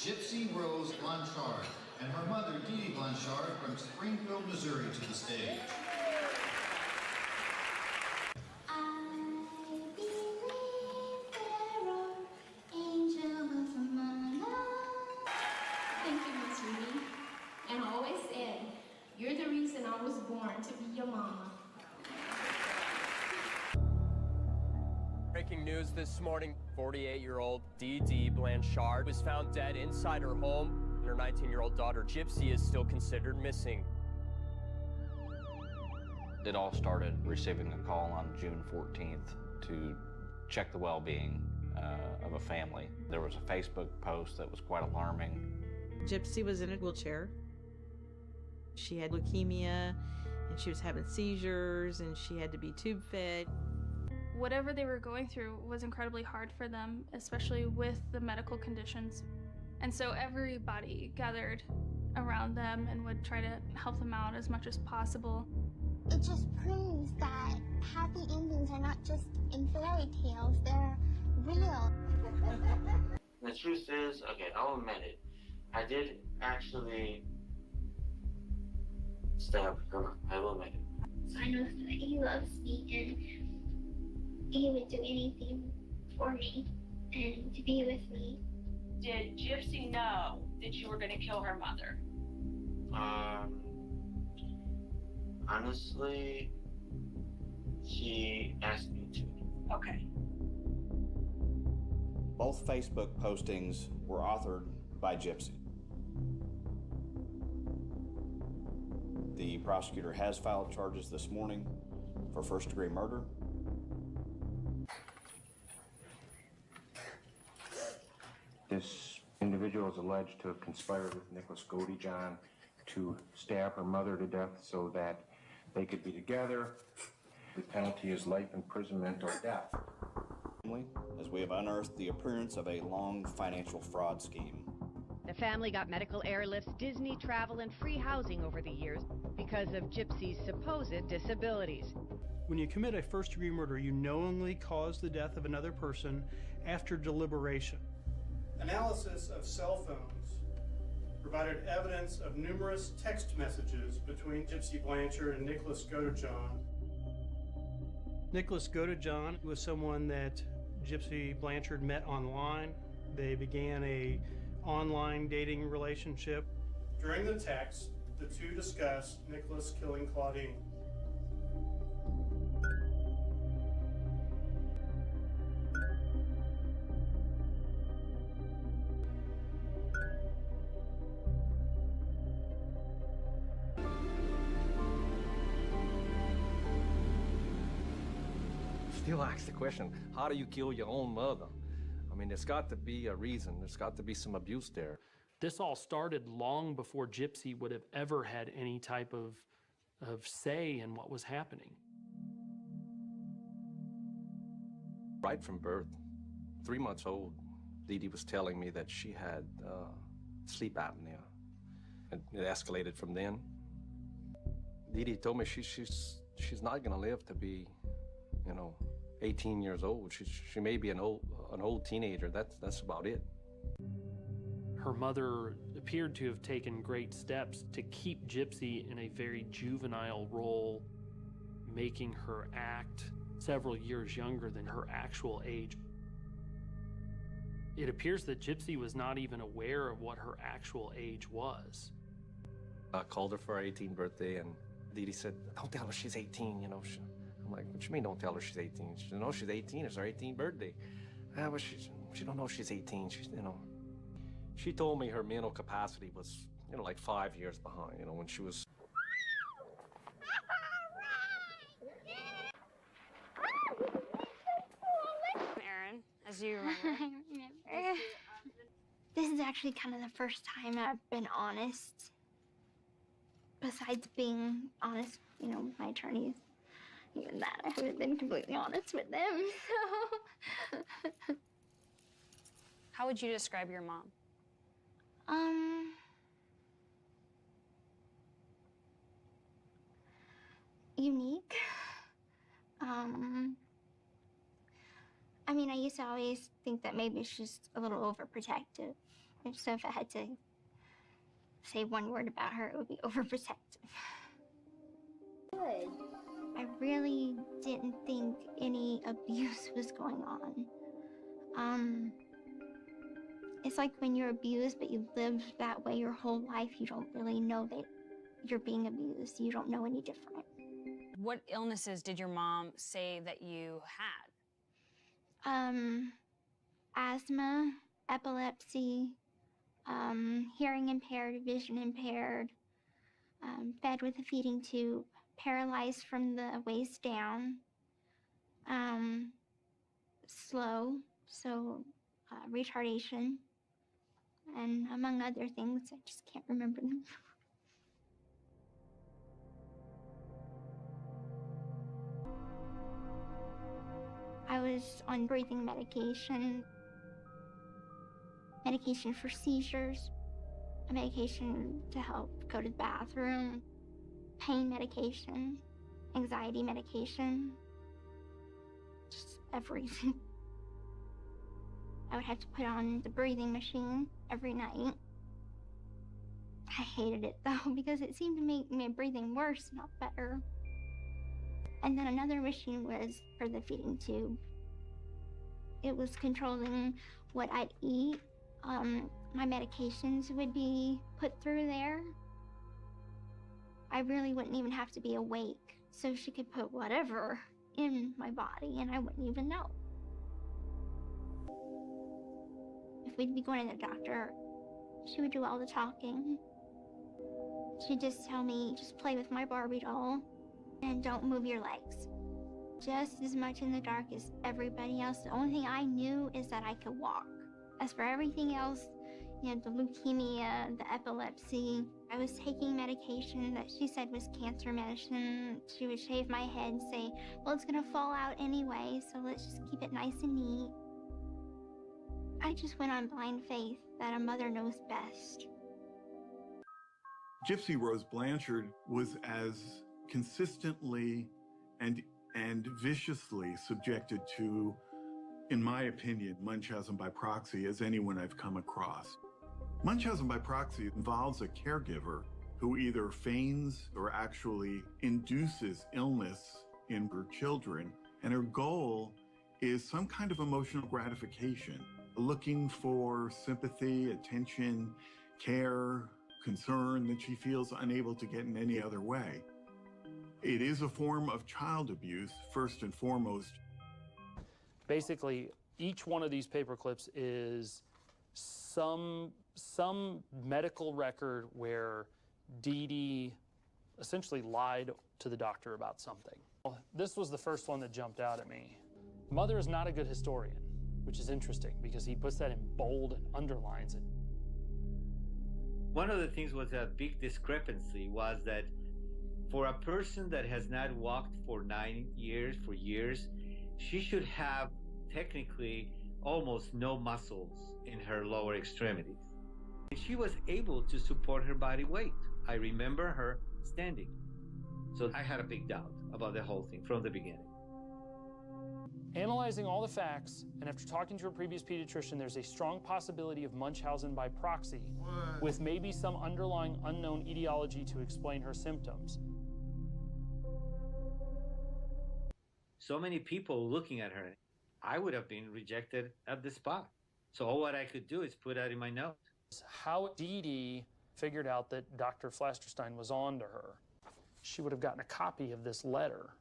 Gypsy Rose Blanchard and her mother, Dee Dee Blanchard, from Springfield, Missouri, to the stage. And I always said, you're the reason I was born to be your mama. Breaking news this morning, 48-year-old Dee Dee Blanchard was found dead inside her home, and her 19-year-old daughter Gypsy is still considered missing. It all started receiving a call on June 14th to check the well-being of a family. There was a Facebook post that was quite alarming. Gypsy was in a wheelchair. She had leukemia, and she was having seizures, and she had to be tube fed. Whatever they were going through was incredibly hard for them, especially with the medical conditions. And so everybody gathered around them and would try to help them out as much as possible. It just proves that happy endings are not just in fairy tales, they're real. The truth is, okay, I'll admit it. I did actually stab her. I will admit it. So I know that he loves me and he would do anything for me and to be with me. Did Gypsy know that you were going to kill her mother? Honestly, she asked me to. Okay. Both Facebook postings were authored by Gypsy. The prosecutor has filed charges this morning for first-degree murder. This individual is alleged to have conspired with Nicholas Godejohn to stab her mother to death so that they could be together. The penalty is life imprisonment or death. As we have unearthed the appearance of a long financial fraud scheme. The family got medical airlifts, Disney travel, and free housing over the years because of Gypsy's supposed disabilities. When you commit a first-degree murder, you knowingly cause the death of another person after deliberation. Analysis of cell phones provided evidence of numerous text messages between Gypsy Blanchard and Nicholas Godejohn. Nicholas Godejohn was someone that Gypsy Blanchard met online. They began a online dating relationship. During the text, the two discussed Nicholas killing Claudine. Still asks the question, how do you kill your own mother? I mean, there's got to be a reason. There's got to be some abuse there. This all started long before Gypsy would have ever had any type of say in what was happening. Right from birth, 3 months old, Dee Dee was telling me that she had sleep apnea. And it escalated from then. Dee Dee told me she's not gonna live to be, 18 years old. She may be an old teenager. That's about it. Her mother appeared to have taken great steps to keep Gypsy in a very juvenile role, making her act several years younger than her actual age. It appears that Gypsy was not even aware of what her actual age was. I called her for her 18th birthday, and Dee Dee said, don't tell her she's 18, I'm like, what you mean don't tell her she's 18? She said, no, she's 18, it's her 18th birthday. But she don't know she's 18, She told me her mental capacity was, like 5 years behind, when she was... Aaron, as you remember. This is actually kind of the first time I've been honest. Besides being honest, with my attorneys. Even that, I haven't been completely honest with them, so. How would you describe your mom? Unique. I used to always think that maybe she's a little overprotective So if I had to say one word about her, it would be overprotective. Good. I really didn't think any abuse was going on. It's like when you're abused, but you've lived that way your whole life, you don't really know that you're being abused. You don't know any different. What illnesses did your mom say that you had? Asthma, epilepsy, hearing impaired, vision impaired, fed with a feeding tube, paralyzed from the waist down, slow, so retardation, and among other things, I just can't remember them. I was on breathing medication for seizures, a medication to help go to the bathroom, pain medication, anxiety medication, just everything. I would have to put on the breathing machine every night. I hated it though, because it seemed to make my breathing worse, not better. And then another machine was for the feeding tube. It was controlling what I'd eat. My medications would be put through there. I really wouldn't even have to be awake, so she could put whatever in my body and I wouldn't even know. If we'd be going to the doctor, she would do all the talking. She'd just tell me, just play with my Barbie doll and don't move your legs. Just as much in the dark as everybody else. The only thing I knew is that I could walk. As for everything else, you know, the leukemia, the epilepsy, I was taking medication that she said was cancer medicine. She would shave my head and say, well, it's gonna fall out anyway, so let's just keep it nice and neat. I just went on blind faith that a mother knows best. Gypsy Rose Blanchard was as consistently and viciously subjected to, in my opinion, Munchausen by proxy as anyone I've come across. Munchausen by proxy involves a caregiver who either feigns or actually induces illness in her children, and her goal is some kind of emotional gratification, looking for sympathy, attention, care, concern that she feels unable to get in any other way. It is a form of child abuse, first and foremost. Basically, each one of these paper clips is some medical record where Dee Dee essentially lied to the doctor about something. This was the first one that jumped out at me. Mother is not a good historian, which is interesting because he puts that in bold and underlines it. One of the things was a big discrepancy was that for a person that has not walked for 9 years, for years, she should have technically almost no muscles in her lower extremities. And she was able to support her body weight. I remember her standing. So I had a big doubt about the whole thing from the beginning. Analyzing all the facts, and after talking to a previous pediatrician, there's a strong possibility of Munchausen by proxy, with maybe some underlying unknown etiology to explain her symptoms. So many people looking at her, I would have been rejected at the spot. So all what I could do is put that in my note. How Dee Dee figured out that Dr. Flasterstein was on to her. She would have gotten a copy of this letter